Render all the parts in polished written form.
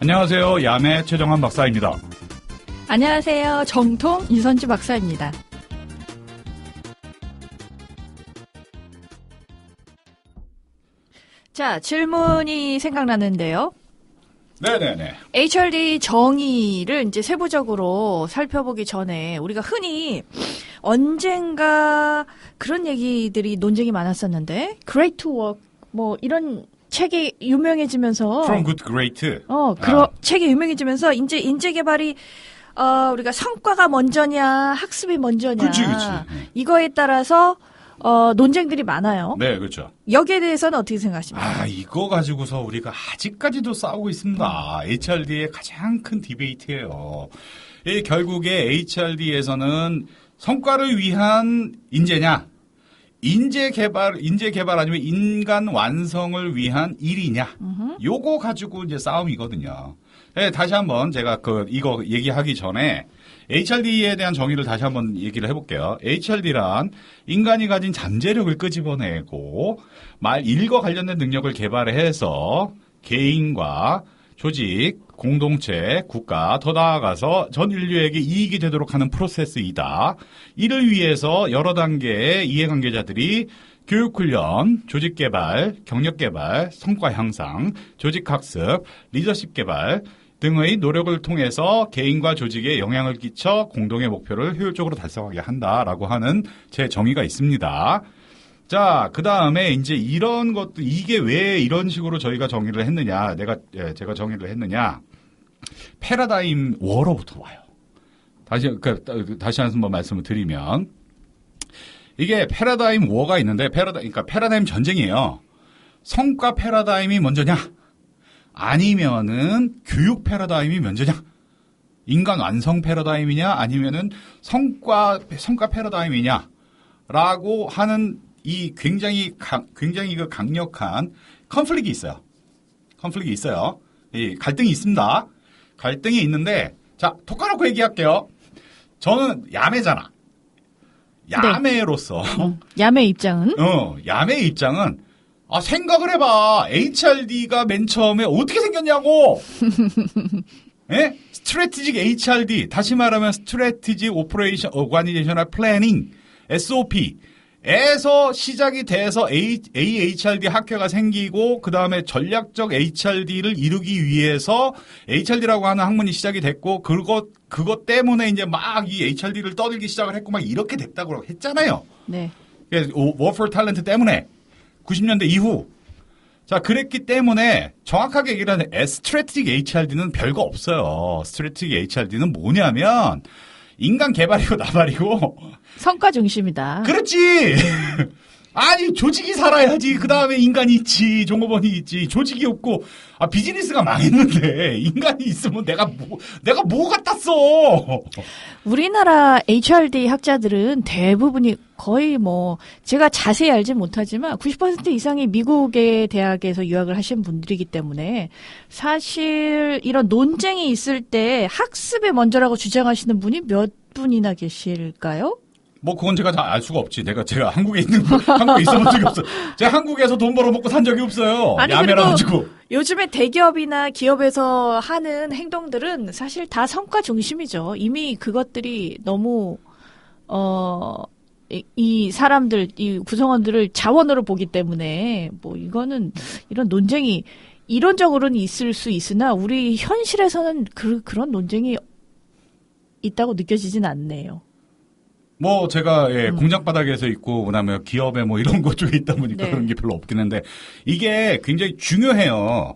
안녕하세요. 야매 최정환 박사입니다. 안녕하세요. 정통 이선지 박사입니다. 자, 질문이 생각나는데요. 네네네. HRD 정의를 이제 세부적으로 살펴보기 전에 우리가 흔히 언젠가 그런 얘기들이 논쟁이 많았었는데, Great to Work, 뭐 이런 책이 유명해지면서 From Good to Great. 책이 유명해지면서 이제 인재 개발이 우리가 성과가 먼저냐, 학습이 먼저냐. 그치. 이거에 따라서 논쟁들이 많아요. 네, 그렇죠. 여기에 대해서는 어떻게 생각하십니까? 이거 가지고서 우리가 아직까지도 싸우고 있습니다. HRD의 가장 큰 디베이트예요. 결국에 HRD에서는 성과를 위한 인재냐, 인재 개발 아니면 인간 완성을 위한 일이냐, 요거 가지고 이제 싸움이거든요. 네, 다시 한번 제가 이거 얘기하기 전에 HRD에 대한 정의를 다시 한번 얘기를 해볼게요. HRD란 인간이 가진 잠재력을 끄집어내고 일과 관련된 능력을 개발해서 개인과 조직, 공동체, 국가, 더 나아가서 전 인류에게 이익이 되도록 하는 프로세스이다. 이를 위해서 여러 단계의 이해관계자들이 교육훈련, 조직개발, 경력개발, 성과 향상, 조직학습, 리더십 개발 등의 노력을 통해서 개인과 조직에 영향을 끼쳐 공동의 목표를 효율적으로 달성하게 한다라고 하는 제 정의가 있습니다. 자, 그 다음에 이제 이런 것도, 이게 왜 이런 식으로 저희가 정의를 했느냐, 제가 정의를 했느냐, 패러다임 워로부터 와요. 다시 한번 말씀을 드리면, 이게 패러다임 워가 있는데, 패러다임 전쟁이에요. 성과 패러다임이 먼저냐, 아니면은 교육 패러다임이 먼저냐, 인간 완성 패러다임이냐, 아니면은 성과 패러다임이냐, 라고 하는 이 굉장히 강력한 컨플릭이 있어요. 이 갈등이 있습니다. 갈등이 있는데, 자, 톡 까놓고 얘기할게요. 저는 야매잖아. 야매로서. 야매 입장은? 야매의 입장은, 생각을 해봐. HRD가 맨 처음에 어떻게 생겼냐고! 예? 스트래티직 HRD. 다시 말하면 스트래티직 오퍼레이션 오가니제이셔널 플래닝. SOP. 에서 시작이 돼서 AHRD 학회가 생기고 그 다음에 전략적 HRD를 이루기 위해서 HRD라고 하는 학문이 시작이 됐고 그것 때문에 이제 막 이 HRD를 떠들기 시작을 했고 막 이렇게 됐다고 했잖아요. 네. War for Talent 때문에 90년대 이후. 자, 그랬기 때문에 정확하게 얘기를 하는 스트래티직 HRD는 별거 없어요. 스트래티직 HRD는 뭐냐면 인간 개발이고 나발이고 성과 중심이다. 그렇지. 아니, 조직이 살아야지. 그 다음에 인간이 있지. 종업원이 있지. 조직이 없고 비즈니스가 망했는데 인간이 있으면 내가 뭐 갖다 써. 우리나라 HRD 학자들은 대부분이 거의 제가 자세히 알지 못하지만 90% 이상이 미국의 대학에서 유학을 하신 분들이기 때문에 사실 이런 논쟁이 있을 때 학습에 먼저라고 주장하시는 분이 몇 분이나 계실까요? 그건 제가 다 알 수가 없지. 제가 한국에 있어본 적이 없어. 제가 한국에서 돈 벌어먹고 산 적이 없어요. 야매라 가지고. 요즘에 대기업이나 기업에서 하는 행동들은 사실 다 성과 중심이죠. 이미 그것들이 너무, 이 사람들, 이 구성원들을 자원으로 보기 때문에, 이거는, 이런 논쟁이, 이론적으로는 있을 수 있으나, 우리 현실에서는 그런 논쟁이 있다고 느껴지진 않네요. 제가, 공장 바닥에서 있고, 그다음에 기업에 이런 것 쪽에 있다 보니까 네. 그런 게 별로 없긴 한데, 이게 굉장히 중요해요.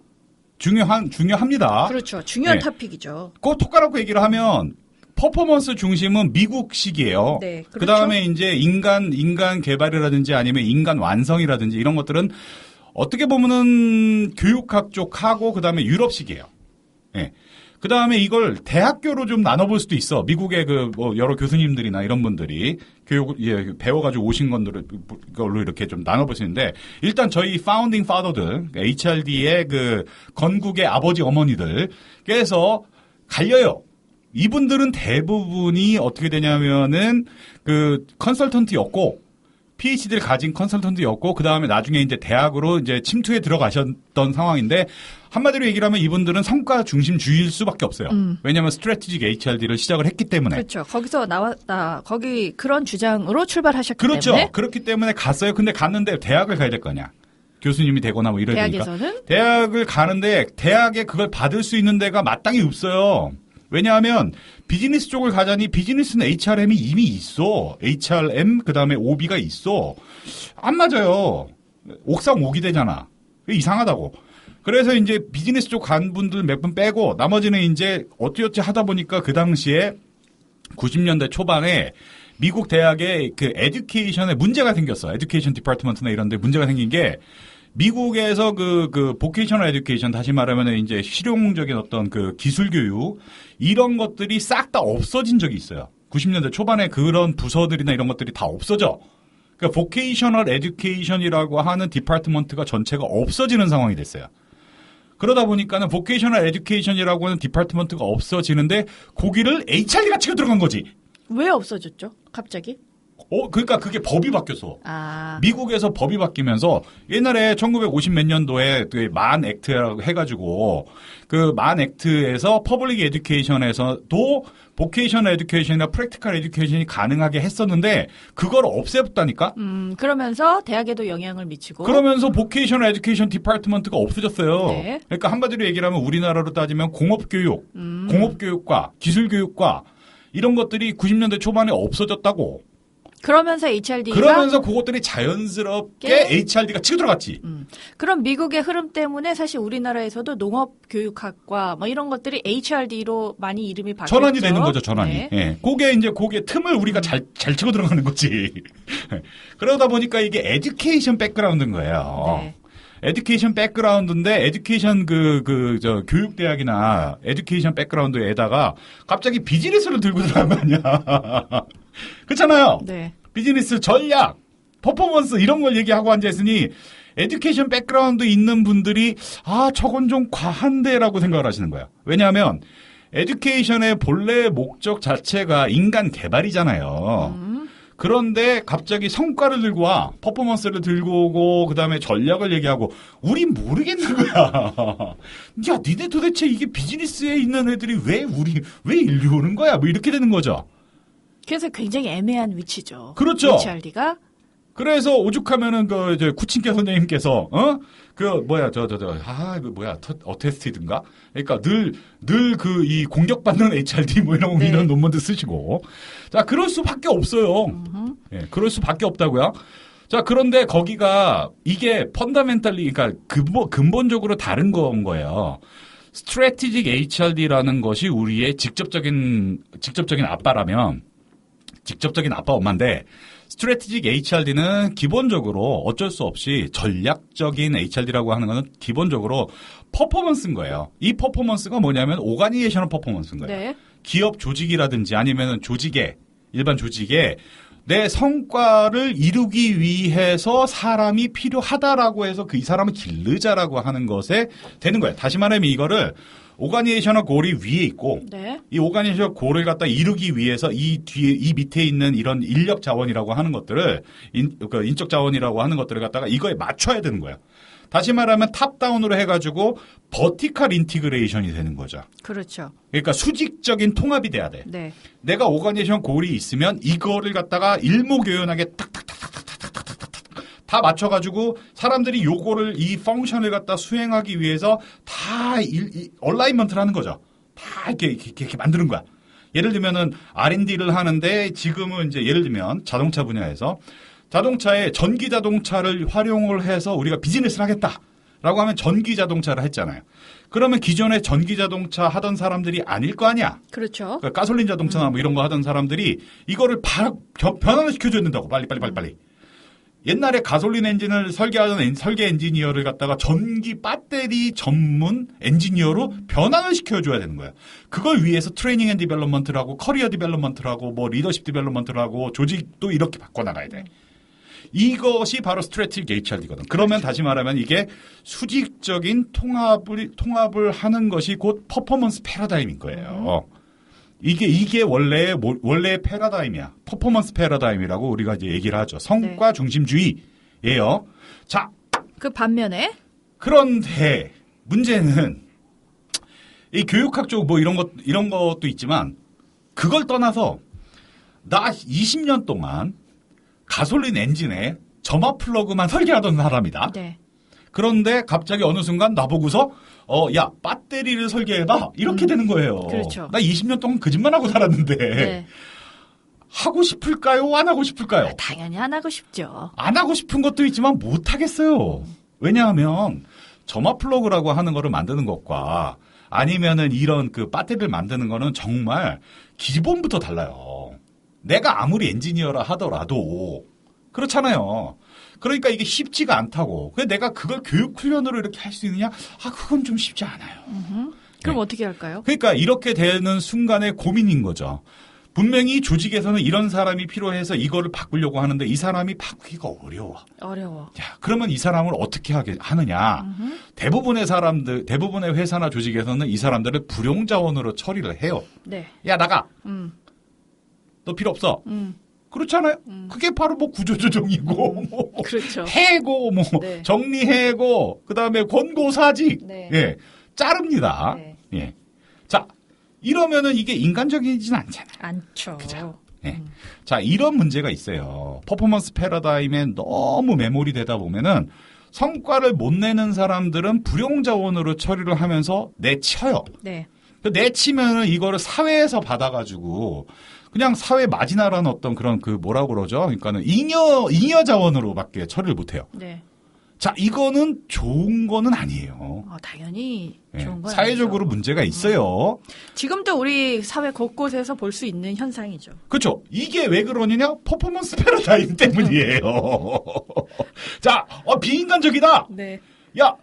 중요합니다. 그렇죠. 중요한 토픽이죠. 톡 까놓고 얘기를 하면, 퍼포먼스 중심은 미국식이에요. 네. 그렇죠. 그 다음에 이제 인간 개발이라든지 아니면 인간 완성이라든지 이런 것들은 어떻게 보면은 교육학 쪽하고 그 다음에 유럽식이에요. 예. 그 다음에 이걸 대학교로 좀 나눠볼 수도 있어. 미국의 여러 교수님들이나 이런 분들이 배워가지고 오신 걸로 이렇게 좀 나눠볼 수 있는데, 일단 저희 파운딩 파더들, HRD의 건국의 아버지 어머니들께서 갈려요. 이분들은 대부분이 어떻게 되냐면은 컨설턴트였고, PhD를 가진 컨설턴트였고 그 다음에 나중에 이제 대학으로 이제 침투해 들어가셨던 상황인데 한마디로 얘기를 하면 이분들은 성과 중심주의일 수밖에 없어요. 왜냐하면 스트래티직 HRD를 시작을 했기 때문에. 그렇죠. 거기서 나왔다. 거기 그런 주장으로 출발하셨기 그렇죠. 때문에. 그렇기 때문에 갔어요. 근데 갔는데 대학을 가야 될 거 아니야. 교수님이 되거나 뭐 이래야 되니까. 대학에서는? 대학을 가는데 대학에 그걸 받을 수 있는 데가 마땅히 없어요. 왜냐하면 비즈니스 쪽을 가자니 비즈니스는 HRM이 이미 있어. HRM 그다음에 OB가 있어. 안 맞아요. 옥상 오기 되잖아. 이상하다고. 그래서 이제 비즈니스 쪽 간 분들 몇 분 빼고 나머지는 이제 어찌어찌 하다 보니까 그 당시에 90년대 초반에 미국 대학에 그 에듀케이션에 문제가 생겼어. 에듀케이션 디파트먼트나 이런 데 문제가 생긴 게 미국에서 그 보케이셔널 에듀케이션 다시 말하면 이제 실용적인 어떤 그 기술 교육 이런 것들이 싹 다 없어진 적이 있어요. 90년대 초반에 그런 부서들이나 이런 것들이 다 없어져. 그러니까 보케이셔널 에듀케이션이라고 하는 디파트먼트가 전체가 없어지는 상황이 됐어요. 그러다 보니까는 보케이셔널 에듀케이션이라고 하는 디파트먼트가 없어지는데 거기를 HRD가 치고 들어간 거지. 왜 없어졌죠? 갑자기? 그러니까 그게 법이 바뀌었어. 아. 미국에서 법이 바뀌면서 옛날에 1950 몇 년도에 만 액트라고 해가지고 그 만 액트에서 퍼블릭 에듀케이션에서도 보케이셔널 에듀케이션이나 프랙티컬 에듀케이션이 가능하게 했었는데 그걸 없앴다니까? 그러면서 대학에도 영향을 미치고. 그러면서 보케이셔널 에듀케이션 디파트먼트가 없어졌어요. 네. 그러니까 한마디로 얘기를 하면 우리나라로 따지면 공업교육, 공업교육과 기술교육과 이런 것들이 90년대 초반에 없어졌다고. 그러면서 HRD가 그러면서 그것들이 자연스럽게 HRD가 치고 들어갔지. 그럼 미국의 흐름 때문에 사실 우리나라에서도 농업교육학과 뭐 이런 것들이 HRD로 많이 이름이 바뀌었죠. 전환이 되는 거죠, 전환이. 네. 예. 그게 틈을 우리가 잘 치고 들어가는 거지. 그러다 보니까 이게 에듀케이션 백그라운드인 거예요. 네. 에듀케이션 백그라운드인데 에듀케이션 교육대학이나 에듀케이션 백그라운드에다가 갑자기 비즈니스를 들고 들어간 거 아니야. 그렇잖아요. 네. 비즈니스 전략, 퍼포먼스 이런 걸 얘기하고 앉아있으니 에듀케이션 백그라운드 있는 분들이 저건 좀 과한데라고 생각을 하시는 거예요. 왜냐하면 에듀케이션의 본래 목적 자체가 인간 개발이잖아요. 그런데 갑자기 성과를 들고 와, 퍼포먼스를 들고 오고, 그 다음에 전략을 얘기하고, 우린 모르겠는 거야. 야, 니네 도대체 이게 비즈니스에 있는 애들이 왜 인류 오는 거야? 뭐 이렇게 되는 거죠. 그래서 굉장히 애매한 위치죠. 그렇죠. HRD가. 그래서 오죽하면은 쿠친케 선생님께서 어테스티드인가? 그러니까 늘 이 공격받는 HRD 뭐 네. 이런 논문도 쓰시고. 자, 그럴 수밖에 없어요. 예, 그럴 수밖에 없다고요. 자, 그런데 거기가 이게 펀더멘탈리 그러니까 근본적으로 다른 건 거예요. 스트래티직 HRD라는 것이 우리의 직접적인 아빠라면 직접적인 아빠 엄마인데 스트래티직 HRD는 기본적으로 어쩔 수 없이 전략적인 HRD라고 하는 거는 기본적으로 퍼포먼스인 거예요. 이 퍼포먼스가 뭐냐면 오가니제이셔널 퍼포먼스인 거예요. 네. 기업 조직이라든지 아니면 일반 조직에 내 성과를 이루기 위해서 사람이 필요하다라고 해서 이 사람을 기르자라고 하는 것에 되는 거예요. 다시 말하면 이거를 오가니제이셔널 골이 위에 있고 네. 이 오가니제이셔널 골을 갖다 이루기 위해서 이 밑에 있는 이런 인력 자원이라고 하는 것들을 인적 자원이라고 하는 것들을 갖다가 이거에 맞춰야 되는 거예요. 다시 말하면 탑다운으로 해가지고 버티컬 인티그레이션이 되는 거죠. 그렇죠. 그러니까 수직적인 통합이 돼야 돼. 네. 내가 오가니제이션 골이 있으면 이거를 갖다가 일목요연하게 다 맞춰가지고 사람들이 요거를 이 펑션을 갖다 수행하기 위해서 다 얼라이먼트를 하는 거죠. 다 이렇게 만드는 거야. 예를 들면은 R&D를 하는데 지금은 이제 예를 들면 자동차 분야에서 자동차에 전기 자동차를 활용을 해서 우리가 비즈니스를 하겠다라고 하면 전기 자동차를 했잖아요. 그러면 기존에 전기 자동차 하던 사람들이 아닐 거 아니야. 그렇죠. 그러니까 가솔린 자동차나 뭐 이런 거 하던 사람들이 이거를 변환을 시켜줘야 된다고 빨리. 옛날에 가솔린 엔진을 설계하던 설계 엔지니어를 갖다가 전기 배터리 전문 엔지니어로 변환을 시켜줘야 되는 거야. 그걸 위해서 트레이닝 앤 디벨롭먼트를 하고 커리어 디벨롭먼트를 하고 뭐 리더십 디벨롭먼트를 하고 조직도 이렇게 바꿔나가야 돼. 이것이 바로 스트래티직 HRD거든. 그러면 다시 말하면 이게 수직적인 통합을 하는 것이 곧 퍼포먼스 패러다임인 거예요. 이게 원래 패러다임이야. 퍼포먼스 패러다임이라고 우리가 이제 얘기를 하죠. 성과 중심주의예요. 자, 그 반면에 그런데 문제는 이 교육학 쪽 뭐 이런 것도 있지만 그걸 떠나서 나 20년 동안 가솔린 엔진에 점화 플러그만 설계하던 사람이다. 네. 그런데 갑자기 어느 순간 나보고서 야, 배터리를 설계해봐. 이렇게 되는 거예요. 그렇죠. 나 20년 동안 거짓말 하고 살았는데 네. 하고 싶을까요? 안 하고 싶을까요? 당연히 안 하고 싶죠. 안 하고 싶은 것도 있지만 못 하겠어요. 왜냐하면 점화 플러그라고 하는 거를 만드는 것과 아니면은 이런 그 배터리를 만드는 거는 정말 기본부터 달라요. 내가 아무리 엔지니어라 하더라도 그렇잖아요. 그러니까 이게 쉽지가 않다고. 근데 내가 그걸 교육 훈련으로 이렇게 할 수 있느냐? 그건 좀 쉽지 않아요. 그럼 네. 어떻게 할까요? 그러니까 이렇게 되는 순간에 고민인 거죠. 분명히 조직에서는 이런 사람이 필요해서 이거를 바꾸려고 하는데 이 사람이 바꾸기가 어려워. 야, 그러면 이 사람을 어떻게 하느냐? 대부분의 회사나 조직에서는 이 사람들을 불용자원으로 처리를 해요. 네. 야, 나가. 음. 너 필요 없어. 그렇잖아요. 그게 바로 뭐 구조조정이고, 뭐 그렇죠. 해고, 뭐 네. 정리해고, 그 다음에 권고사직, 네. 예, 자릅니다. 네. 예, 자 이러면은 이게 인간적이진 않잖아요. 않죠. 그죠? 예. 자 이런 문제가 있어요. 퍼포먼스 패러다임에 너무 매몰이 되다 보면은 성과를 못 내는 사람들은 불용자원으로 처리를 하면서 내쳐요. 네. 내치면은 이거를 사회에서 받아가지고. 그냥 사회 마지나라는 어떤 그런 그 뭐라고 그러죠? 그러니까는 잉여 자원으로밖에 처리를 못 해요. 네. 자, 이거는 좋은 거는 아니에요. 당연히 예, 좋은 건 사회적으로 아니죠. 문제가 있어요. 지금도 우리 사회 곳곳에서 볼 수 있는 현상이죠. 그렇죠. 이게 왜 그러느냐? 퍼포먼스 패러다임 때문이에요. 자, 비인간적이다. 네. 야,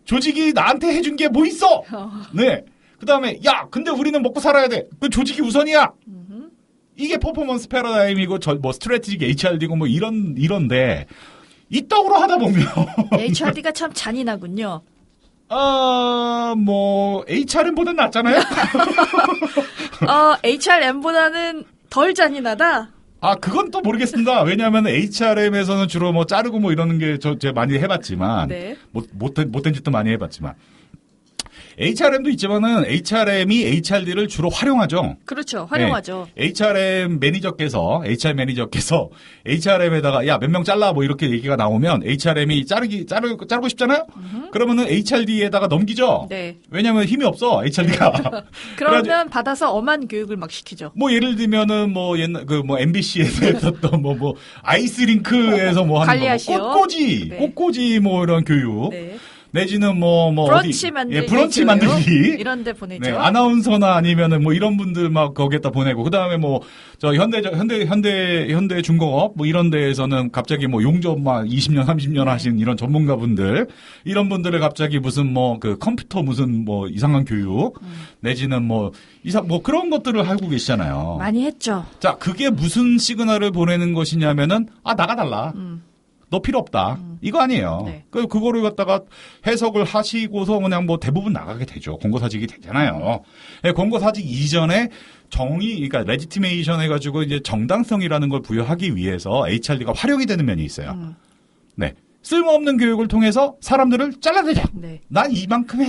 조직이 나한테 해준 게 뭐 있어? 네. 그다음에 야, 근데 우리는 먹고 살아야 돼. 그 조직이 우선이야. 이게 퍼포먼스 패러다임이고 뭐 스트래티직 HRD고 뭐 이런데 이따구로 하다 보면 HRD가 참 잔인하군요. 뭐 HRM보다는 낫잖아요. HRM보다는 덜 잔인하다. 그건 또 모르겠습니다. 왜냐하면 HRM에서는 주로 뭐 자르고 뭐 이러는 게 제가 많이 해봤지만 네. 못된 짓도 많이 해봤지만. HRM도 있지만은 HRM이 HRD를 주로 활용하죠. 그렇죠. 활용하죠. 네. HR 매니저께서 HRM에다가 야, 몇 명 잘라 뭐 이렇게 얘기가 나오면 HRM이 자르고 싶잖아요. 그러면은 HRD에다가 넘기죠. 네. 왜냐면 힘이 없어 HRD가. 그러면 받아서 엄한 교육을 막 시키죠. 뭐 예를 들면은 뭐 옛날 뭐 MBC에서 했었던 뭐 아이스링크에서 뭐 하는 거 꽃꽂이 뭐 이런 교육. 네. 내지는 뭐 브런치 만들기, 브런치 만들기 이런 데 보내죠. 네, 아나운서나 아니면은 뭐 이런 분들 막 거기에다 보내고 그다음에 뭐 저 현대중공업 뭐 이런 데에서는 갑자기 뭐 용접 막 20년 30년 하신 이런 전문가분들 이런 분들을 갑자기 무슨 뭐 그 컴퓨터 무슨 뭐 이상한 교육 내지는 뭐 그런 것들을 하고 계시잖아요. 많이 했죠. 자, 그게 무슨 시그널을 보내는 것이냐면은 나가달라. 너 필요 없다. 이거 아니에요. 네. 그거를 갖다가 해석을 하시고서 그냥 뭐 대부분 나가게 되죠. 권고사직이 되잖아요. 네, 권고사직 이전에 그러니까 레지티메이션 해가지고 이제 정당성이라는 걸 부여하기 위해서 HRD가 활용이 되는 면이 있어요. 네. 쓸모없는 교육을 통해서 사람들을 잘라내자. 네. 난 이만큼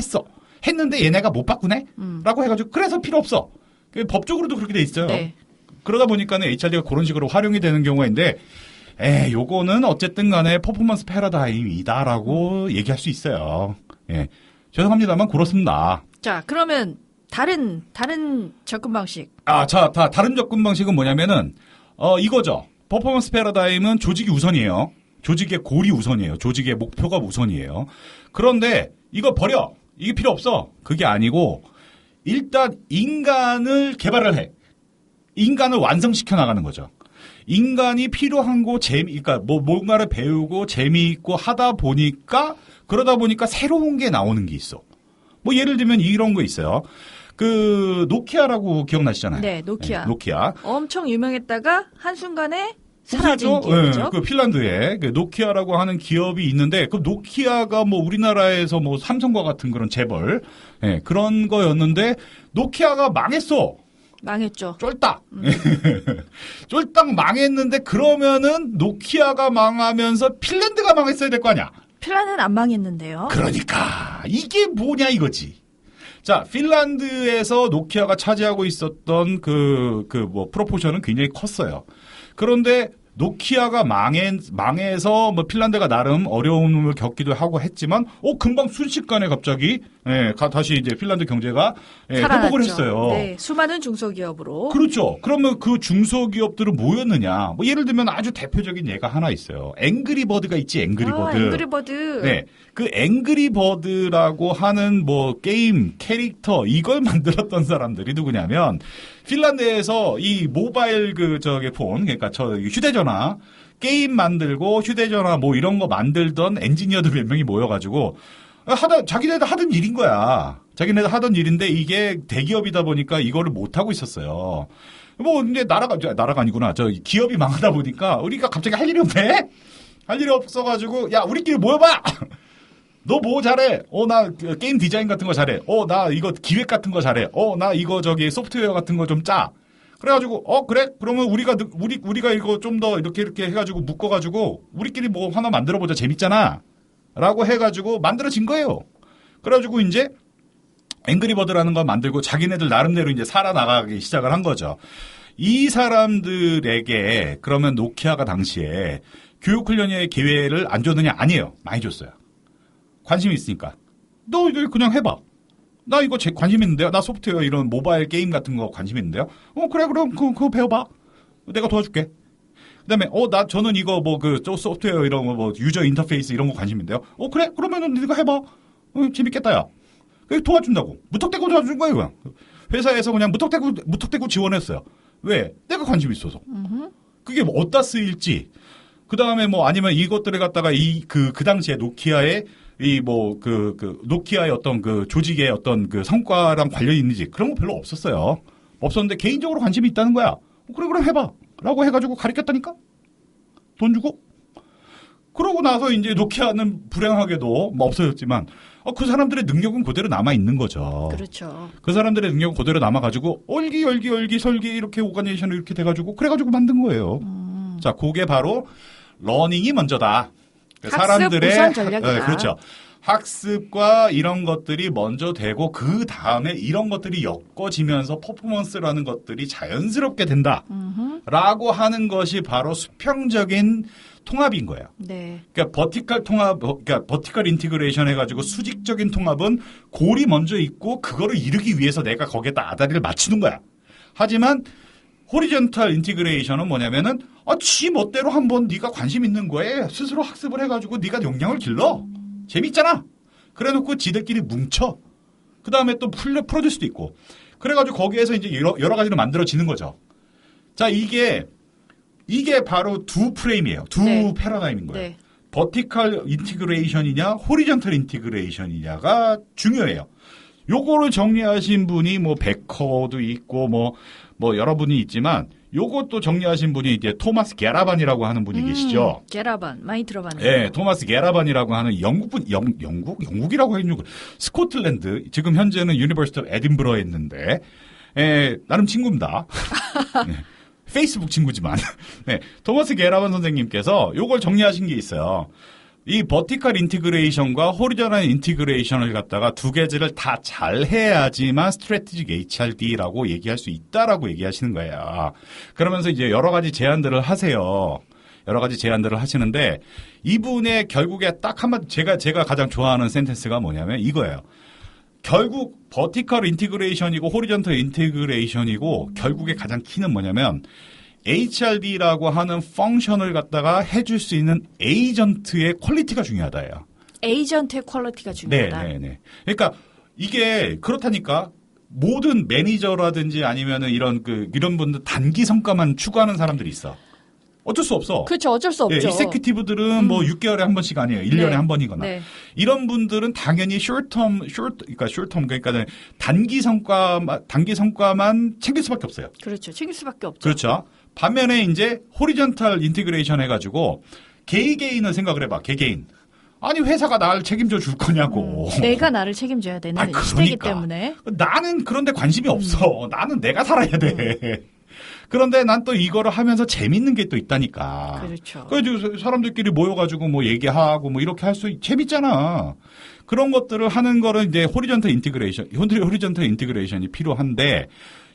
했는데 얘네가 못 바꾸네? 라고 해가지고 그래서 필요 없어. 법적으로도 그렇게 돼 있어요. 네. 그러다 보니까는 HRD가 그런 식으로 활용이 되는 경우가 있는데 요거는 어쨌든 간에 퍼포먼스 패러다임이다라고 얘기할 수 있어요. 예. 죄송합니다만 그렇습니다. 자, 그러면 다른 접근 방식. 다른 접근 방식은 뭐냐면은 이거죠. 퍼포먼스 패러다임은 조직이 우선이에요. 조직의 골이 우선이에요. 조직의 목표가 우선이에요. 그런데 이거 버려. 이게 필요 없어. 그게 아니고 일단 인간을 개발을 해. 인간을 완성시켜 나가는 거죠. 인간이 필요한 거 그러니까 뭔가를 배우고 재미있고 그러다 보니까 새로운 게 나오는 게 있어. 뭐 예를 들면 이런 거 있어요. 그 노키아라고 기억나시잖아요. 네, 노키아. 노키아. 엄청 유명했다가 한순간에 사라진 없어졌죠? 기업이죠. 네, 그 핀란드에 그 노키아라고 하는 기업이 있는데 그 노키아가 뭐 우리나라에서 뭐 삼성과 같은 그런 재벌 그런 거였는데 노키아가 망했어. 망했죠. 쫄딱. 쫄딱 망했는데 그러면은 노키아가 망하면서 핀란드가 망했어야 될 거 아니야. 핀란드는 안 망했는데요. 그러니까 이게 뭐냐 이거지. 자, 핀란드에서 노키아가 차지하고 있었던 프로포션은 굉장히 컸어요. 그런데 노키아가 망해서 뭐 핀란드가 나름 어려움을 겪기도 하고 했지만, 금방 순식간에 갑자기, 다시 이제 핀란드 경제가 회복을 했어요. 네, 수많은 중소기업으로. 그렇죠. 그러면 그 중소기업들은 뭐였느냐? 뭐 예를 들면 아주 대표적인 예가 하나 있어요. 앵그리버드가 있지, 앵그리버드. 앵그리버드. 네. 그 앵그리버드라고 하는 뭐 게임, 캐릭터, 이걸 만들었던 사람들이 누구냐면, 핀란드에서 이 모바일 폰, 그러니까 휴대전화, 게임 만들고 휴대전화 뭐 이런 거 만들던 엔지니어들 몇 명이 모여가지고, 자기네들 하던 일인 거야. 자기네들 하던 일인데 이게 대기업이다 보니까 이거를 못하고 있었어요. 뭐, 근데 나라가 아니구나. 기업이 망하다 보니까 우리가 갑자기 할 일이 없네? 할 일이 없어가지고, 야, 우리끼리 모여봐! 너 뭐 잘해? 나 게임 디자인 같은 거 잘해. 나 이거 기획 같은 거 잘해. 나 이거 소프트웨어 같은 거 좀 짜. 그래가지고, 그래? 그러면 우리가 이거 좀 더 이렇게 해가지고 묶어가지고 우리끼리 뭐 하나 만들어보자. 재밌잖아. 라고 해가지고 만들어진 거예요. 그래가지고 이제 앵그리버드라는 걸 만들고 자기네들 나름대로 이제 살아나가기 시작을 한 거죠. 이 사람들에게 그러면 노키아가 당시에 교육훈련의 기회를 안 줬느냐? 아니에요. 많이 줬어요. 관심이 있으니까. 너 그냥 해봐. 나 이거 관심 있는데요. 나 소프트웨어 이런 모바일 게임 같은 거 관심 있는데요. 그래, 그럼 그거 배워봐. 내가 도와줄게. 그다음에 저는 이거 소프트웨어 이런 거 뭐 유저 인터페이스 이런 거 관심인데요. 그래, 그러면은 네가 해봐. 재밌겠다 야. 그래서 도와준다고. 무턱대고 도와준 거예요. 그냥. 회사에서 그냥 무턱대고 지원했어요. 왜? 내가 관심 있어서. 그게 뭐 어디다 쓰일지. 그다음에 뭐 아니면 이것들을 갖다가 그 당시에 노키아의 노키아의 어떤 조직의 어떤 성과랑 관련이 있는지 그런 거 별로 없었어요. 없었는데 개인적으로 관심이 있다는 거야. 그래, 그럼 해봐. 라고 해가지고 가르쳤다니까? 돈 주고? 그러고 나서 이제 노키아는 불행하게도 뭐 없어졌지만, 그 사람들의 능력은 그대로 남아있는 거죠. 그렇죠. 그 사람들의 능력은 그대로 남아가지고, 열기, 설기, 이렇게 오가니제이션을 이렇게 돼가지고, 그래가지고 만든 거예요. 자, 그게 바로, 러닝이 먼저다. 사람들의 우선 전략이다. 그렇죠. 학습과 이런 것들이 먼저 되고 그 다음에 이런 것들이 엮어지면서 퍼포먼스라는 것들이 자연스럽게 된다라고 하는 것이 바로 수평적인 통합인 거예요. 네. 그러니까 버티컬 인티그레이션 해가지고 수직적인 통합은 골이 먼저 있고 그거를 이루기 위해서 내가 거기에다 아다리를 맞추는 거야. 하지만 호리존탈 인티그레이션은 뭐냐면은 지 멋대로 한번 네가 관심 있는 거에 스스로 학습을 해가지고 네가 역량을 길러. 재밌잖아. 그래놓고 지들끼리 뭉쳐. 그 다음에 또 풀어줄 수도 있고. 그래가지고 거기에서 이제 여러 가지로 만들어지는 거죠. 자, 이게 바로 두 프레임이에요. 두 패러다임인 거예요. 네. 버티컬 인티그레이션이냐, 호리존탈 인티그레이션이냐가 중요해요. 요거를 정리하신 분이 뭐 베커도 있고 뭐 여러분이 있지만 요것도 정리하신 분이 이제 토마스 게라반이라고 하는 분이 계시죠. 게라반 많이 들어봤네요. 네, 토마스 게라반이라고 하는 영국이라고 해요. 스코틀랜드 지금 현재는 유니버시티 오브 에딘버러에 있는데 나름 친구입니다. 네, 페이스북 친구지만 네, 토마스 게라반 선생님께서 요걸 정리하신 게 있어요. 이 버티컬 인티그레이션과 호리존탈 인티그레이션을 갖다가 두 개를 다 잘 해야지만 스트래티직 HRD라고 얘기할 수 있다라고 얘기하시는 거예요. 그러면서 이제 여러 가지 제안들을 하세요. 여러 가지 제안들을 하시는데 이분의 결국에 딱 한마디 제가 가장 좋아하는 센텐스가 뭐냐면 이거예요. 결국 버티컬 인티그레이션이고 호리존탈 인티그레이션이고 결국에 가장 키는 뭐냐면 HRD라고 하는 펑션을 갖다가 해줄 수 있는 에이전트의 퀄리티가 중요하다예요. 에이전트의 퀄리티가 중요하다. 네. 그러니까 이게 그렇다니까 모든 매니저라든지 아니면은 이런 분들 단기 성과만 추구하는 사람들이 있어. 어쩔 수 없어. 그렇죠. 어쩔 수 없죠. 이세큐티브들은 뭐 6개월에 한 번씩 아니에요. 1년에 한 번이거나. 네. 이런 분들은 당연히 그러니까 단기 성과만 챙길 수밖에 없어요. 그렇죠. 챙길 수밖에 없죠. 그렇죠. 반면에 이제 호리존탈 인티그레이션 해가지고 개개인을 생각을 해봐. 개개인. 아니 회사가 나를 책임져 줄 거냐고. 내가 나를 책임져야 되는 아니, 시대이기 그러니까. 때문에. 나는 그런데 관심이 없어. 나는 내가 살아야 돼. 그런데 난 또 이거를 하면서 재밌는 게 또 있다니까. 그렇죠. 그래서 사람들끼리 모여가지고 뭐 얘기하고 뭐 이렇게 할 수 재밌잖아. 그런 것들을 하는 거는 이제 호리존털 인티그레이션이 필요한데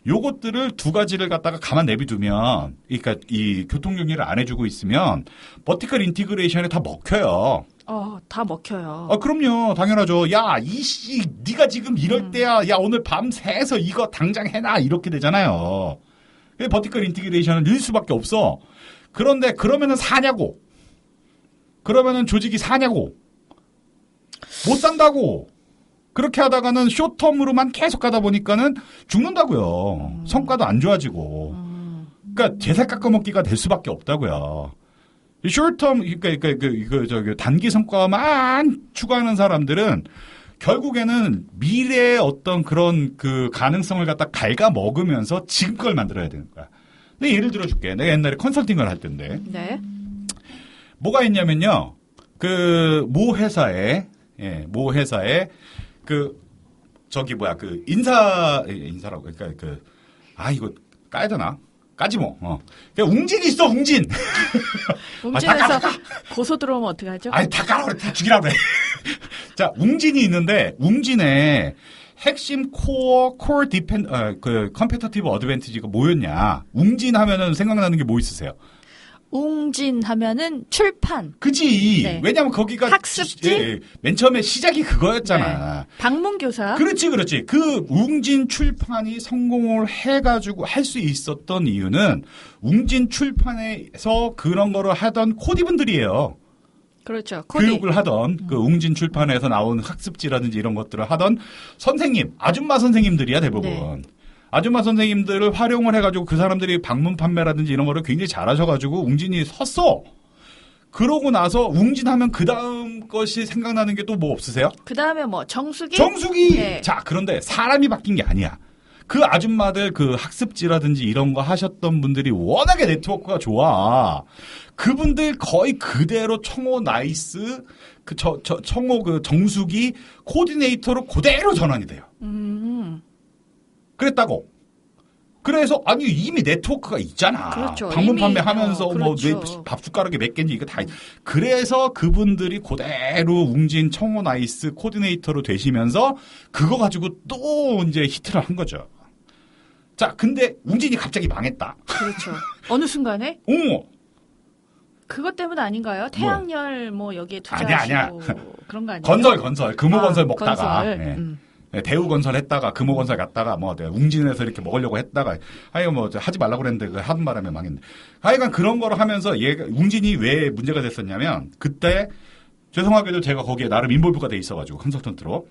요것들을 두 가지를 갖다가 가만 내비두면, 그러니까 이 교통정리를 안 해주고 있으면 버티컬 인티그레이션에 다 먹혀요. 다 먹혀요. 그럼요. 당연하죠. 야, 이씨, 네가 지금 이럴 때야. 야, 오늘 밤 새서 이거 당장 해놔. 이렇게 되잖아요. 버티컬 인티그레이션은 늘 수밖에 없어. 그런데 그러면은 사냐고. 그러면은 조직이 사냐고. 못 산다고. 그렇게 하다가는 쇼텀으로만 계속 가다 보니까는 죽는다고요. 성과도 안 좋아지고. 그러니까 제살 깎아먹기가 될 수밖에 없다고요. 쇼텀, 그러니까 단기 성과만 추구하는 사람들은 결국에는 미래의 어떤 그런 그 가능성을 갖다 갉아먹으면서 지금 걸 만들어야 되는 거야. 근데 예를 들어줄게. 내가 옛날에 컨설팅을 할 때인데. 네. 뭐가 있냐면요. 모 회사에 인사라고. 그러니까 이거 까야 되나? 까지 뭐. 그냥 웅진이 있어, 웅진. 웅진에서 고소 들어오면 어떡하죠? 아니, 다 까라 그래. 다 죽이라 그래. 자, 웅진이 있는데, 웅진에 핵심 컴페터티브 어드밴티지가 뭐였냐. 웅진 하면은 생각나는 게 뭐 있으세요? 웅진 하면은 출판. 그지. 네. 왜냐면 거기가 학습지? 맨 처음에 시작이 그거였잖아. 네. 방문교사. 그렇지. 그 웅진 출판이 성공을 해가지고 할 수 있었던 이유는 웅진 출판에서 그런 거를 하던 코디분들이에요. 그렇죠. 코디. 교육을 하던 그 웅진 출판에서 나온 학습지라든지 이런 것들을 하던 선생님, 아줌마 선생님들이야 대부분. 네. 아줌마 선생님들을 활용을 해가지고 그 사람들이 방문 판매라든지 이런 거를 굉장히 잘하셔가지고 웅진이 섰어. 그러고 나서 웅진하면 그 다음 것이 생각나는 게 또 뭐 없으세요? 그 다음에 뭐 정수기. 네. 자, 그런데 사람이 바뀐 게 아니야. 그 아줌마들 그 학습지라든지 이런 거 하셨던 분들이 워낙에 네트워크가 좋아. 그분들 거의 그대로 청호 나이스 청호 정수기 코디네이터로 그대로 전환이 돼요. 그랬다고. 그래서 아니 이미 네트워크가 있잖아. 그렇죠. 방문 이미, 판매하면서 그렇죠. 뭐 밥숟가락에 몇 개인지 이거 다. 그래서 그분들이 그대로 웅진 청호 나이스 코디네이터로 되시면서 그거 가지고 또 이제 히트를 한 거죠. 자, 근데 웅진이 갑자기 망했다. 그렇죠. 어느 순간에? 그것 때문 아닌가요? 태양열 뭐 여기에 투자하시고 아니야. 그런 거 아니에요? 건설 금호건설 먹다가. 건설. 네, 대우건설 했다가 금호건설 갔다가 뭐 웅진에서 이렇게 먹으려고 했다가 하여간 뭐 하지 말라고 그랬는데 그 하는 바람에 망했는데 하여간 그런 거를 하면서 얘가 웅진이 왜 문제가 됐었냐면 그때 죄송하게도 제가 거기에 나름 인볼브가 돼 있어가지고 컨설턴트로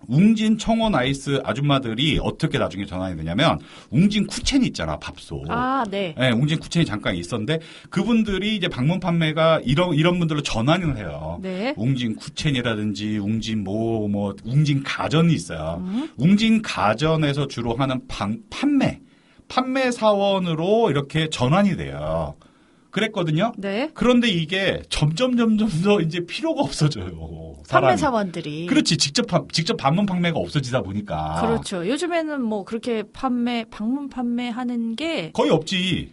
웅진 청호 나이스 아줌마들이 어떻게 나중에 전환이 되냐면 웅진 쿠첸이 있잖아 밥솥. 네. 네, 웅진 쿠첸이 잠깐 있었는데 그분들이 이제 방문 판매가 이런 분들로 전환을 해요. 네. 웅진 쿠첸이라든지 웅진 웅진 가전이 있어요. 웅진 가전에서 주로 하는 판매 사원으로 이렇게 전환이 돼요. 그랬거든요. 네. 그런데 이게 점점 더 이제 필요가 없어져요. 사람이. 판매 사원들이. 그렇지. 직접 방문 판매가 없어지다 보니까. 그렇죠. 요즘에는 뭐 그렇게 방문 판매하는 게 거의 없지.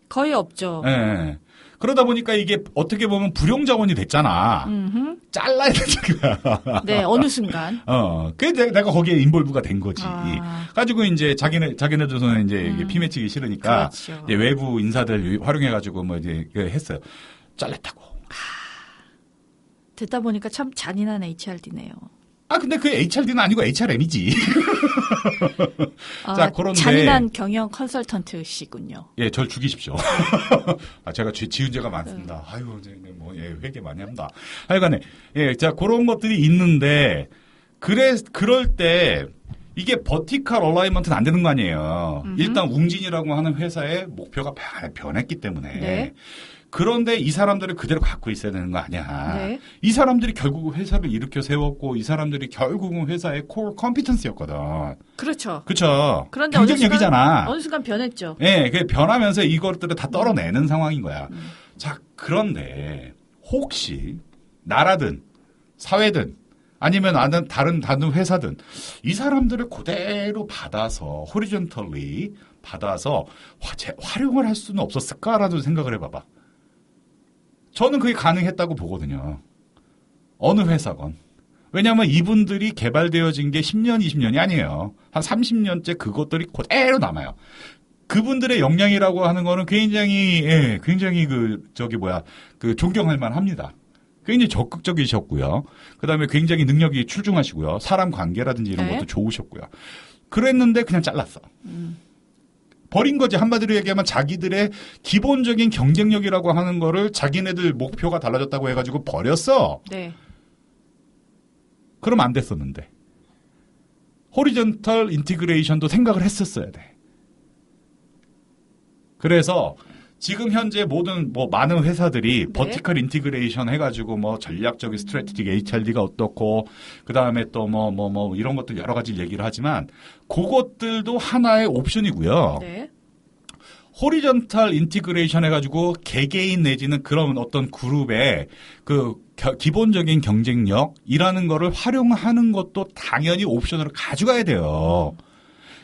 거의 없죠. 예. 네. 그러다 보니까 이게 어떻게 보면 불용 자원이 됐잖아. 잘라야 되잖아. 네, 어느 순간. 그래서 내가 거기에 인볼브가 된 거지. 아. 가지고 이제 자기네들은 이제 이게 피 맺히기 싫으니까 그렇죠. 이제 외부 인사들 활용해가지고 뭐 이제 했어요. 잘랐다고. 듣다 보니까 참 잔인한 HRD네요. 근데 그 HRD는 아니고 HRM이지. 자, 그런데. 잔인한 경영 컨설턴트시군요. 예, 절 죽이십시오. 제가 지은 죄가 많습니다. 아유, 회개 많이 합니다. 하여간에, 자, 그런 것들이 있는데, 그럴 때, 이게 버티컬 얼라이먼트는 안 되는 거 아니에요. 일단 웅진이라고 하는 회사의 목표가 변했기 때문에. 네. 그런데 이 사람들을 그대로 갖고 있어야 되는 거 아니야. 네. 이 사람들이 결국 회사를 일으켜 세웠고 이 사람들이 결국은 회사의 코어 컴피턴스였거든. 그렇죠. 그렇죠. 그런데 경쟁력이잖아. 어느 순간 변했죠. 네, 그 변하면서 이것들을 다 떨어내는 상황인 거야. 자, 그런데 혹시 나라든 사회든 아니면 다른 회사든 이 사람들을 그대로 받아서 호리존털리 받아서 활용을 할 수는 없었을까라는 생각을 해봐봐. 저는 그게 가능했다고 보거든요. 어느 회사건. 왜냐하면 이분들이 개발되어진 게 10년, 20년이 아니에요. 한 30년째 그것들이 그대로 남아요. 그분들의 역량이라고 하는 거는 굉장히 존경할 만합니다. 굉장히 적극적이셨고요. 그다음에 굉장히 능력이 출중하시고요. 사람 관계라든지 이런 것도 좋으셨고요. 그랬는데 그냥 잘랐어. 버린 거지. 한마디로 얘기하면 자기들의 기본적인 경쟁력이라고 하는 거를 자기네들 목표가 달라졌다고 해가지고 버렸어. 네. 그럼 안 됐었는데. 호리존털 인티그레이션도 생각을 했었어야 돼. 그래서 지금 현재 많은 회사들이 버티컬 인티그레이션 해가지고 전략적인 스트래티직 HRD가 어떻고, 그 다음에 또 이런 것들 여러 가지 얘기를 하지만, 그것들도 하나의 옵션이고요. 네. 호리존탈 인티그레이션 해가지고 개개인 내지는 그런 어떤 그룹의 기본적인 경쟁력이라는 거를 활용하는 것도 당연히 옵션으로 가져가야 돼요.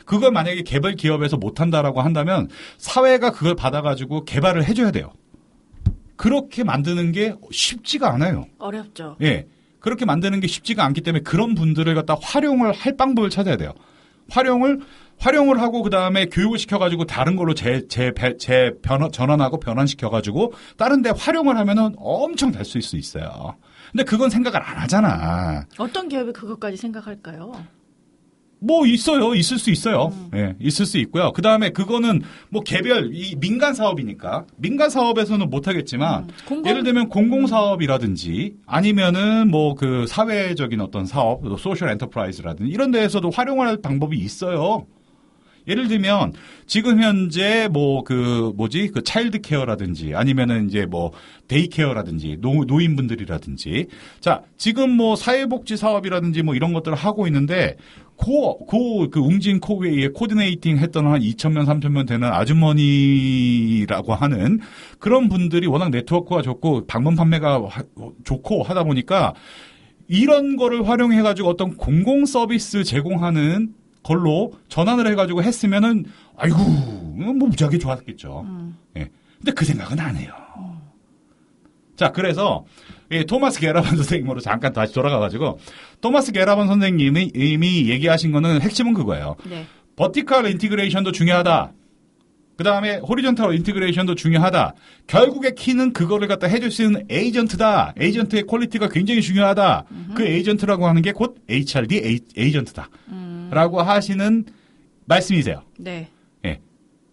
그걸 만약에 개발 기업에서 못한다라고 한다면 사회가 그걸 받아가지고 개발을 해줘야 돼요. 그렇게 만드는 게 쉽지가 않아요. 어렵죠. 예. 그렇게 만드는 게 쉽지가 않기 때문에 그런 분들을 갖다 활용을 할 방법을 찾아야 돼요. 활용을 하고 그다음에 교육을 시켜가지고 다른 걸로 전환하고 변환시켜가지고 다른 데 활용을 하면은 엄청 될 수 있어요. 근데 그건 생각을 안 하잖아. 어떤 기업이 그것까지 생각할까요? 있을 수 있어요. 예, 있을 수 있고요. 그 다음에 그거는 이 민간 사업이니까, 민간 사업에서는 못하겠지만, 예를 들면 공공사업이라든지, 아니면은 사회적인 어떤 사업, 소셜 엔터프라이즈라든지, 이런 데에서도 활용을 할 방법이 있어요. 예를 들면, 지금 현재 차일드 케어라든지, 아니면은 데이케어라든지, 노인분들이라든지, 자, 지금 사회복지 사업이라든지 이런 것들을 하고 있는데, 웅진 코웨이에 코디네이팅 했던 한 2,000명, 3,000명 되는 아주머니라고 하는 그런 분들이 워낙 네트워크가 좋고 방문 판매가 좋고 하다 보니까 이런 거를 활용해가지고 어떤 공공 서비스 제공하는 걸로 전환을 해가지고 했으면은, 무지하게 좋았겠죠. 예. 근데 그 생각은 안 해요. 자, 그래서, 토마스 게라반 선생님으로 잠깐 다시 돌아가가지고, 토마스 게라반 선생님이 이미 얘기하신 거는 핵심은 그거예요. 네. 버티컬 인티그레이션도 중요하다. 그 다음에 호리존탈 인티그레이션도 중요하다. 결국에 키는 그거를 갖다 해줄 수 있는 에이전트다. 에이전트의 퀄리티가 굉장히 중요하다. 그 에이전트라고 하는 게 곧 HRD 에이전트다. 라고 하시는 말씀이세요. 네. 예.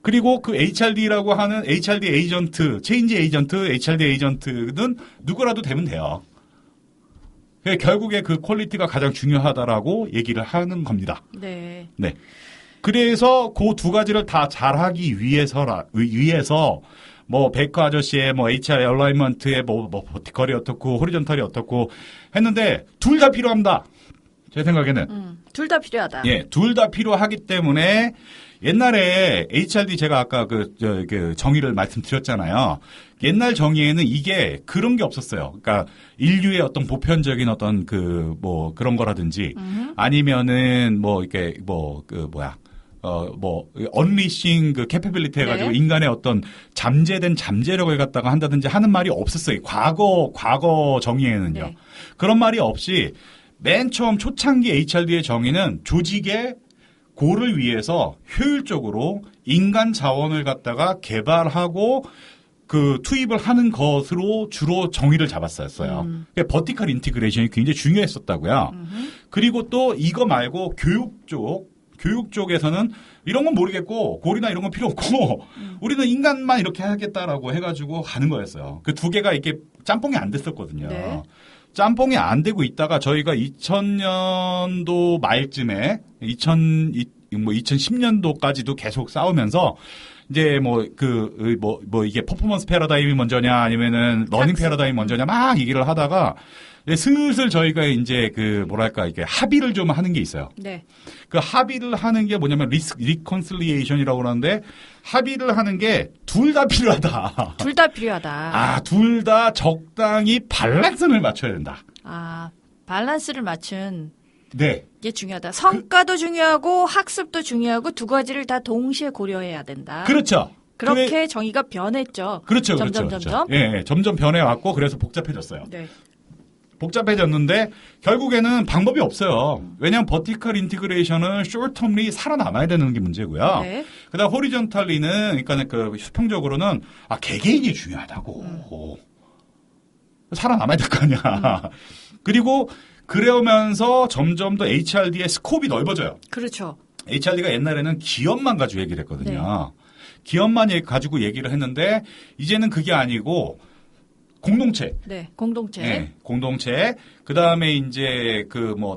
그리고 그 HRD라고 하는 HRD 에이전트, 체인지 에이전트, HRD 에이전트는 누구라도 되면 돼요. 결국에 그 퀄리티가 가장 중요하다라고 얘기를 하는 겁니다. 네. 네. 그래서 그 두 가지를 다 잘하기 위해서 베이커 아저씨의 HR 얼라이먼트의 버티컬이 어떻고 호리존탈이 어떻고 했는데 둘 다 필요합니다. 제 생각에는. 둘 다 필요하다. 예, 둘 다 필요하기 때문에 옛날에 HRD 제가 아까 정의를 말씀드렸잖아요. 옛날 정의에는 이게 그런 게 없었어요. 그러니까 인류의 어떤 보편적인 어떤 그런 거라든지 아니면은 언리싱 캐패빌리티 해가지고 네. 인간의 어떤 잠재력을 갖다가 한다든지 하는 말이 없었어요. 과거 정의에는요. 네. 그런 말이 없이 맨 처음 초창기 HRD의 정의는 조직의 고를 위해서 효율적으로 인간 자원을 갖다가 개발하고 투입을 하는 것으로 주로 정의를 잡았었어요. 그러니까 버티컬 인티그레이션이 굉장히 중요했었다고요. 그리고 또 이거 말고 교육 쪽에서는 이런 건 모르겠고 고리나 이런 건 필요 없고 우리는 인간만 이렇게 하겠다라고 해가지고 하는 거였어요. 그 두 개가 이렇게 짬뽕이 안 됐었거든요. 네. 짬뽕이 안 되고 있다가 저희가 2000년도 말쯤에 뭐 2010년도까지도 계속 싸우면서 이제 이게 퍼포먼스 패러다임이 먼저냐 아니면은 러닝 패러다임이 먼저냐 막 얘기를 하다가 슬슬 저희가 이제 이게 합의를 좀 하는 게 있어요. 네. 그 합의를 하는 게 뭐냐면 리컨실리에이션이라고 그러는데 합의를 하는 게 둘 다 필요하다. 둘 다 필요하다. 둘 다 적당히 밸런스를 맞춰야 된다. 밸런스를 맞춘 네. 게 중요하다. 성과도 중요하고 학습도 중요하고 두 가지를 다 동시에 고려해야 된다. 그렇죠. 그렇게 정의가 변했죠. 그렇죠. 점점. 예, 점점 변해왔고 그래서 복잡해졌어요. 네. 복잡해졌는데 결국에는 방법이 없어요. 왜냐하면 버티컬 인티그레이션은 숏텀리 살아남아야 되는 게 문제고요. 네. 그다음 호리존탈리는 그러니까 수평적으로는 개개인이 중요하다고. 살아남아야 될 거 아니야. 그리고 그러면서 점점 더 HRD의 스코업이 넓어져요. 그렇죠. HRD가 옛날에는 기업만 가지고 얘기를 했거든요. 네. 기업만 가지고 얘기를 했는데 이제는 그게 아니고 공동체. 네, 공동체. 네, 공동체. 그다음에 이제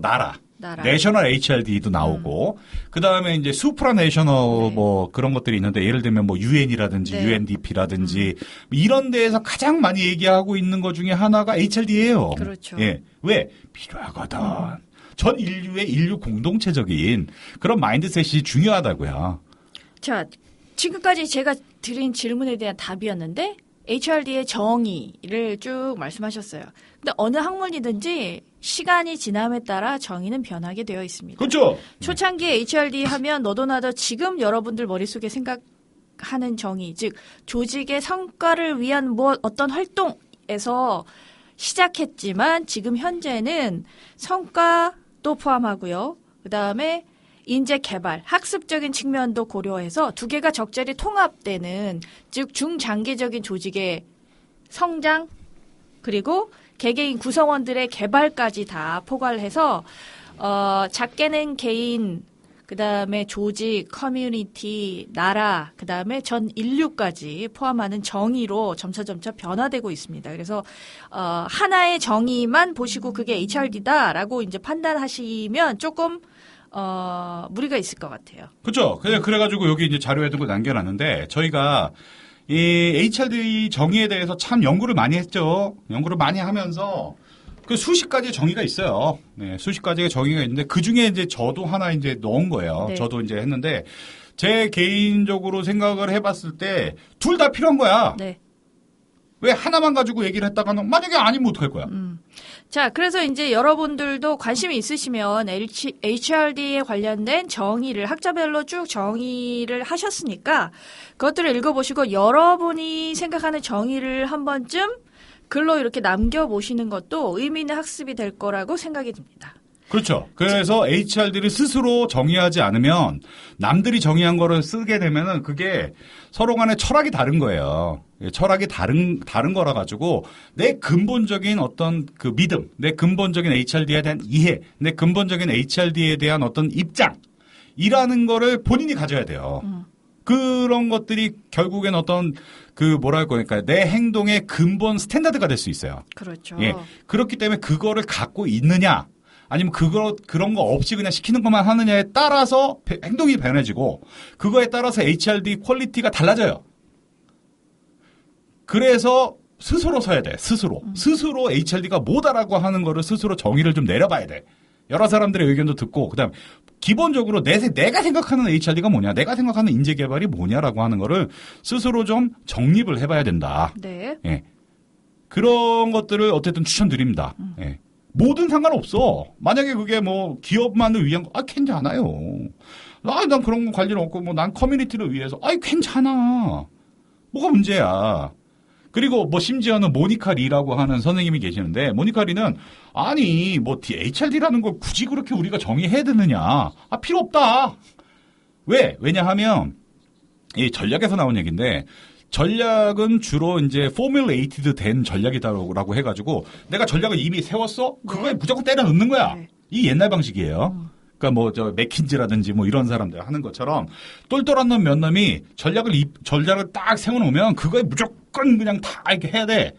나라. 내셔널 HRD도 나오고 그다음에 이제 수프라 내셔널 그런 것들이 있는데 예를 들면 UN이라든지 UNDP라든지 이런 데에서 가장 많이 얘기하고 있는 것 중에 하나가 HRD예요. 그렇죠. 예. 왜? 필요하거든. 전 인류의 인류 공동체적인 그런 마인드셋이 중요하다고요. 자, 지금까지 제가 드린 질문에 대한 답이었는데 HRD의 정의를 쭉 말씀하셨어요. 근데 어느 학문이든지 시간이 지남에 따라 정의는 변하게 되어 있습니다. 그렇죠. 초창기에 HRD 하면 너도 나도 지금 여러분들 머릿속에 생각하는 정의, 즉 조직의 성과를 위한 어떤 활동에서 시작했지만 지금 현재는 성과도 포함하고요. 그다음에 인재 개발, 학습적인 측면도 고려해서 두 개가 적절히 통합되는, 즉 중장기적인 조직의 성장 그리고 개개인 구성원들의 개발까지 다 포괄해서 작게는 개인, 그다음에 조직, 커뮤니티, 나라, 그다음에 전 인류까지 포함하는 정의로 점차 변화되고 있습니다. 그래서 하나의 정의만 보시고 그게 HRD다라고 이제 판단하시면 조금 무리가 있을 것 같아요. 그렇죠. 그래가지고 여기 이제 자료에도 남겨놨는데 저희가 이 HRD 정의에 대해서 참 연구를 많이 했죠. 연구를 많이 하면서 수십 가지의 정의가 있어요. 네, 수십 가지의 정의가 있는데 그 중에 이제 저도 하나 이제 넣은 거예요. 네. 저도 이제 했는데 제 개인적으로 생각을 해봤을 때 둘 다 필요한 거야. 네. 왜 하나만 가지고 얘기를 했다가는 만약에 아니면 어떡할 거야? 자, 그래서 이제 여러분들도 관심이 있으시면 HRD에 관련된 정의를 학자별로 쭉 정의를 하셨으니까 그것들을 읽어보시고 여러분이 생각하는 정의를 한 번쯤 글로 이렇게 남겨보시는 것도 의미 있는 학습이 될 거라고 생각이 듭니다. 그렇죠. 그래서 HRD를 스스로 정의하지 않으면 남들이 정의한 거를 쓰게 되면은 그게 서로 간에 철학이 다른 거예요. 철학이 다른 거라 가지고 내 근본적인 어떤 그 믿음, 내 근본적인 HRD에 대한 이해, 내 근본적인 HRD에 대한 어떤 입장이라는 거를 본인이 가져야 돼요. 그런 것들이 결국엔 어떤 그러니까 내 행동의 근본 스탠다드가 될 수 있어요. 그렇죠. 예. 그렇기 때문에 그거를 갖고 있느냐, 아니면 그런 거 없이 그냥 시키는 것만 하느냐에 따라서 행동이 변해지고 그거에 따라서 HRD 퀄리티가 달라져요. 그래서 스스로 서야 돼. 스스로 HRD가 뭐다라고 하는 거를 스스로 정의를 좀 내려봐야 돼. 여러 사람들의 의견도 듣고 그다음에 기본적으로 내가 생각하는 HRD가 뭐냐, 내가 생각하는 인재 개발이 뭐냐라고 하는 거를 스스로 좀 정립을 해봐야 된다. 네. 예. 그런 것들을 어쨌든 추천드립니다. 예. 뭐든 상관없어. 만약에 그게 기업만을 위한 거, 괜찮아요. 난 그런 거 관련 없고, 난 커뮤니티를 위해서, 괜찮아. 뭐가 문제야. 그리고 심지어는 모니카 리라고 하는 선생님이 계시는데, 모니카 리는, HRD라는 걸 굳이 그렇게 우리가 정의해야 되느냐. 필요 없다. 왜냐하면, 이 전략에서 나온 얘기인데, 전략은 주로 이제 포뮬레이티드 된 전략이다라고 해가지고 내가 전략을 이미 세웠어? 그거에 무조건 때려 넣는 거야. 네. 이 옛날 방식이에요. 그러니까 맥킨지라든지 이런 사람들 하는 것처럼 똘똘한 놈 몇 놈이 전략을 딱 세워놓으면 그거에 무조건 그냥 다 이렇게 해야 돼.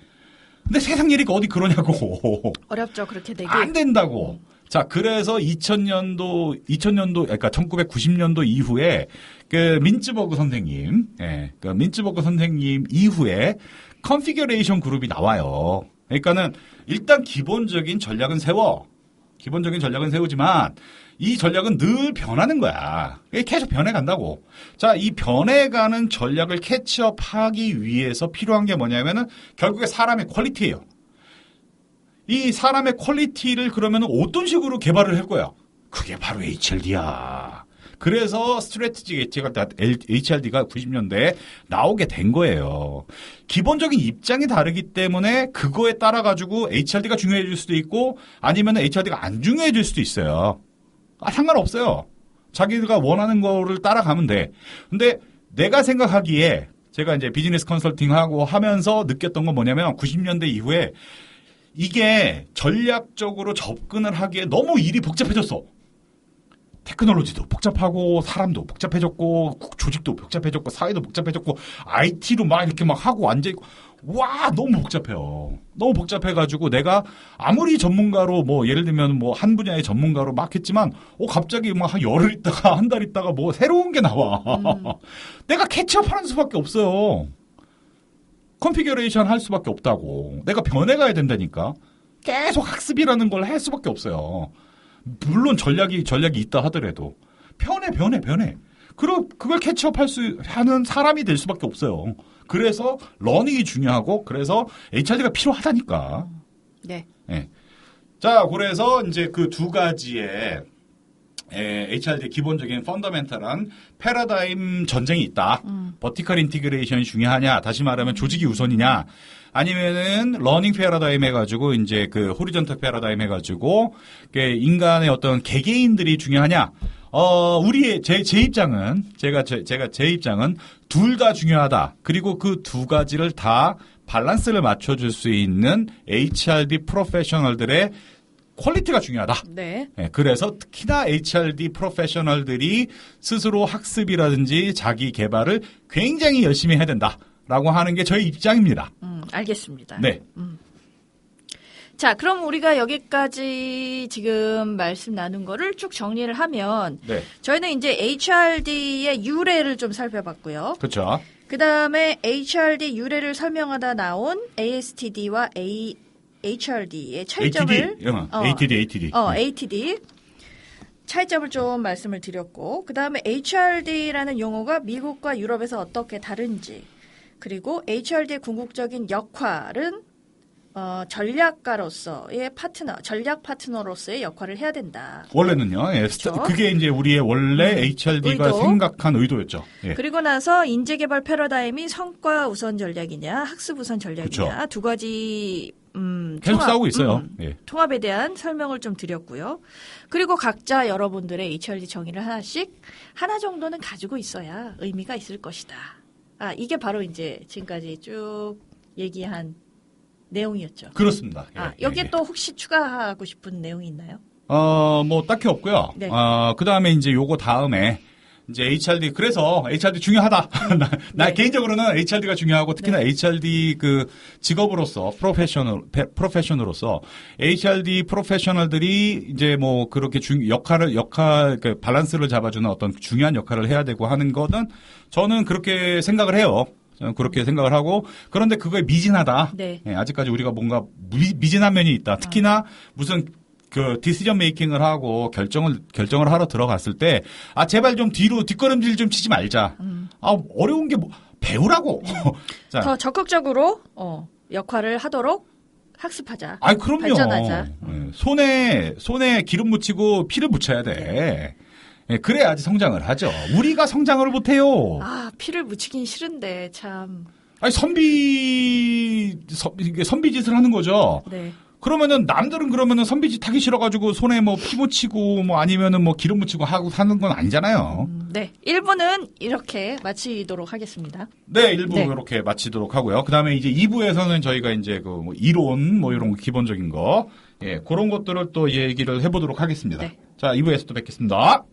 근데 세상 일이 어디 그러냐고. 어렵죠, 그렇게 되기. 안 된다고. 자, 그래서 2000년도, 그러니까 1990년도 이후에 그 민츠버그 선생님, 그 민츠버그 선생님 이후에 컨피규레이션 그룹이 나와요. 그러니까는 일단 기본적인 전략은 세우지만 이 전략은 늘 변하는 거야. 계속 변해간다고. 자, 이 변해가는 전략을 캐치업하기 위해서 필요한 게 뭐냐면은 결국에 사람의 퀄리티예요. 이 사람의 퀄리티를 그러면 어떤 식으로 개발을 할 거야? 그게 바로 HRD야. 그래서 스트래티지 HRD가 90년대에 나오게 된 거예요. 기본적인 입장이 다르기 때문에 그거에 따라 가지고 HRD가 중요해질 수도 있고 아니면 HRD가 안 중요해질 수도 있어요. 상관없어요. 자기가 원하는 거를 따라가면 돼. 근데 내가 생각하기에 제가 이제 비즈니스 컨설팅하고 하면서 느꼈던 건 뭐냐면 90년대 이후에 이게 전략적으로 접근을 하기에 너무 일이 복잡해졌어. 테크놀로지도 복잡하고 사람도 복잡해졌고 조직도 복잡해졌고 사회도 복잡해졌고 IT로 막 이렇게 막 하고 앉아있고 와 너무 복잡해요. 너무 복잡해가지고 내가 아무리 전문가로 뭐 예를 들면 뭐 한 분야의 전문가로 막 했지만 갑자기 뭐 한 열흘 있다가 한 달 있다가 뭐 새로운 게 나와. 내가 캐치업하는 수밖에 없어요. 컨피규레이션 할 수밖에 없다고. 내가 변해가야 된다니까. 계속 학습이라는 걸 할 수밖에 없어요. 물론 전략이 있다 하더라도 변해. 그걸 캐치업할 수 하는 사람이 될 수밖에 없어요. 그래서 러닝이 중요하고 그래서 HRD가 필요하다니까. 네. 네. 자, 그래서 이제 그 두 가지의 HRD의 기본적인 펀더멘탈한 패러다임 전쟁이 있다. 버티컬 인티그레이션이 중요하냐? 다시 말하면 조직이 우선이냐? 아니면은 러닝 패러다임 해가지고 이제 그 호리존탈 패러다임 해가지고 인간의 어떤 개개인들이 중요하냐? 제 입장은 제 입장은 둘 다 중요하다. 그리고 그 두 가지를 다 밸런스를 맞춰줄 수 있는 HRD 프로페셔널들의 퀄리티가 중요하다. 네. 그래서 특히나 HRD 프로페셔널들이 스스로 학습이라든지 자기 개발을 굉장히 열심히 해야 된다라고 하는 게 저희 입장입니다. 알겠습니다. 네. 자, 그럼 우리가 여기까지 지금 말씀 나눈 거를 쭉 정리를 하면 네. 저희는 이제 HRD의 유래를 좀 살펴봤고요. 그렇죠. 그다음에 HRD 유래를 설명하다 나온 ASTD와 HRD의 차이점을 ATD. ATD 차이점을 좀 말씀을 드렸고 그다음에 HRD라는 용어가 미국과 유럽에서 어떻게 다른지 그리고 HRD의 궁극적인 역할은 전략가로서의 전략 파트너로서의 역할을 해야 된다. 원래는요. 그렇죠? 그게 이제 우리의 원래 HRD가 생각한 의도였죠. 예. 그리고 나서 인재개발 패러다임이 성과 우선 전략이냐 학습 우선 전략이냐 그렇죠. 두 가지 계속 싸우고 있어요. 예. 통합에 대한 설명을 좀 드렸고요. 그리고 각자 여러분들의 HRD 정의를 하나 정도는 가지고 있어야 의미가 있을 것이다. 이게 바로 이제 지금까지 쭉 얘기한 내용이었죠. 그렇습니다. 여기에 또 혹시 추가하고 싶은 내용이 있나요? 뭐 딱히 없고요. 네. 그다음에 이제 요거 다음에 이제 HRD 그래서 HRD 중요하다. 나 개인적으로는 HRD가 중요하고 특히나 HRD 그 직업으로서 프로페셔널로서 HRD 프로페셔널들이 이제 뭐 그렇게 역할 그 밸런스를 잡아주는 어떤 중요한 역할을 해야 되고 하는 거는 저는 그렇게 생각을 해요. 저는 그렇게 생각을 하고 그런데 그거에 미진하다. 네. 아직까지 우리가 뭔가 미진한 면이 있다. 특히나 무슨 그 디시전 메이킹을 하고 결정을 하러 들어갔을 때 제발 좀 뒷걸음질 좀 치지 말자. 어려운 게 배우라고. 자. 더 적극적으로 역할을 하도록 학습하자. 그럼요. 발전하자. 손에 기름 묻히고 피를 묻혀야 돼. 그래야지 성장을 하죠. 우리가 성장을 못 해요. 피를 묻히긴 싫은데 참. 선비짓을 하는 거죠. 네. 그러면은 남들은 그러면은 선비짓 하기 싫어가지고 손에 뭐 피 묻히고 뭐 아니면은 뭐 기름 묻히고 하고 사는 건 아니잖아요. 네. 1부는 이렇게 마치도록 하겠습니다. 네, 1부 이렇게 마치도록 하고요. 그 다음에 이제 2부에서는 저희가 이제 그 뭐 이론 뭐 이런 기본적인 거, 그런 것들을 또 얘기를 해보도록 하겠습니다. 네. 자, 2부에서 또 뵙겠습니다.